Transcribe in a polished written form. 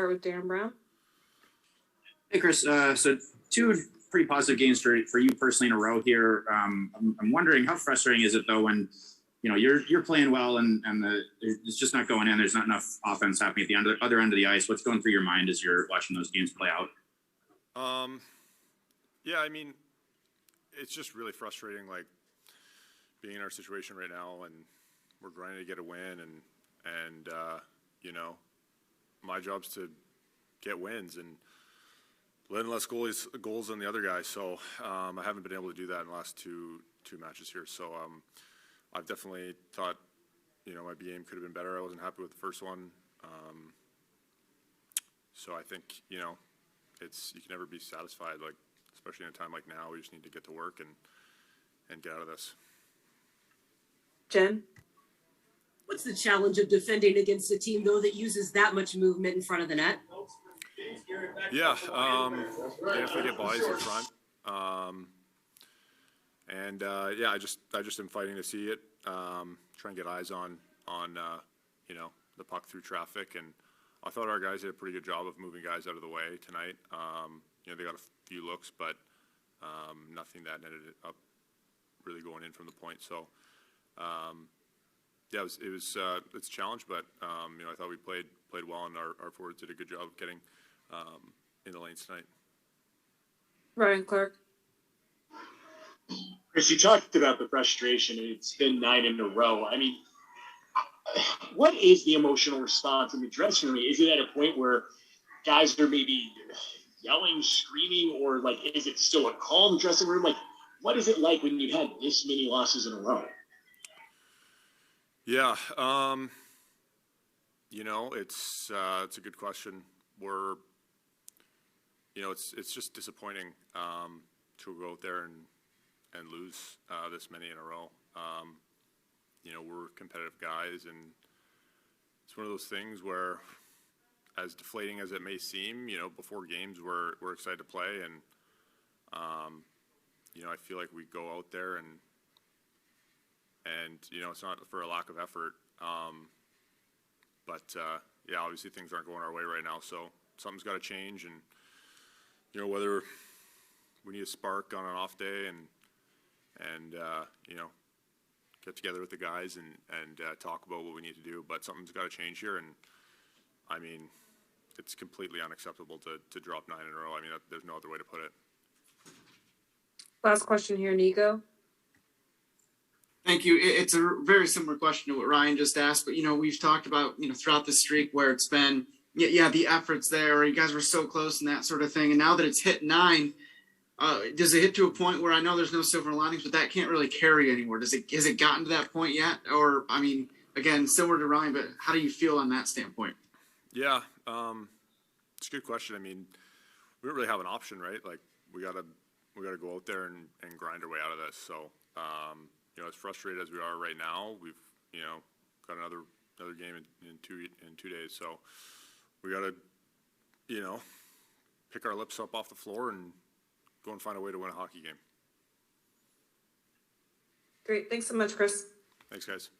start with Darren Brown. Hey, Chris. So 2 pretty positive games for you personally in a row here. I'm wondering how frustrating is it though when you're playing well and it's just not going in. There's not enough offense happening at the other end of the ice. What's going through your mind as you're watching those games play out? Yeah, I mean, it's just really frustrating, like being in our situation right now, and we're grinding to get a win, and my job's to get wins and letting less goals than the other guys. So I haven't been able to do that in the last two matches here. So I've definitely thought, my game could have been better. I wasn't happy with the first one. So I think, you can never be satisfied, like, especially in a time like now. We just need to get to work and get out of this. Jen? What's the challenge of defending against a team, though, that uses that much movement in front of the net? Yeah, they have to get bodies in front. I just am fighting to see it, try and get eyes on the puck through traffic, and I thought our guys did a pretty good job of moving guys out of the way tonight. They got a few looks, but nothing that ended up really going in from the point. So, it's a challenge, but I thought we played well, and our forwards did a good job of getting in the lanes tonight. Ryan Clark. Chris, you talked about the frustration, and it's been 9 in a row. I mean, what is the emotional response in the dressing room? Is it at a point where guys are maybe yelling, screaming, or like, is it still a calm dressing room? Like, what is it like when you've had this many losses in a row? Yeah, it's a good question. We're, it's just disappointing to go out there and lose this many in a row. We're competitive guys, and it's one of those things where, as deflating as it may seem, before games we're excited to play, and I feel like we go out there and it's not for a lack of effort, but obviously things aren't going our way right now, so something's got to change, and whether we need a spark on an off day and get together with the guys and talk about what we need to do, but something's got to change here, and I mean, it's completely unacceptable to drop 9 in a row. I mean, there's no other way to put it. Last question here, Nico. Thank you. It's a very similar question to what Ryan just asked, but, we've talked about, throughout the streak where it's been, the efforts there, or you guys were so close and that sort of thing. And now that it's hit 9, does it hit to a point where, I know there's no silver linings, but that can't really carry anymore? Has it gotten to that point yet? Or, I mean, again, similar to Ryan, but how do you feel on that standpoint? Yeah, it's a good question. I mean, we don't really have an option, right? Like, we gotta go out there and grind our way out of this. So, as frustrated as we are right now, we've got another game in 2 days. So we gotta pick our lips up off the floor and go and find a way to win a hockey game. Great. Thanks so much, Chris. Thanks, guys.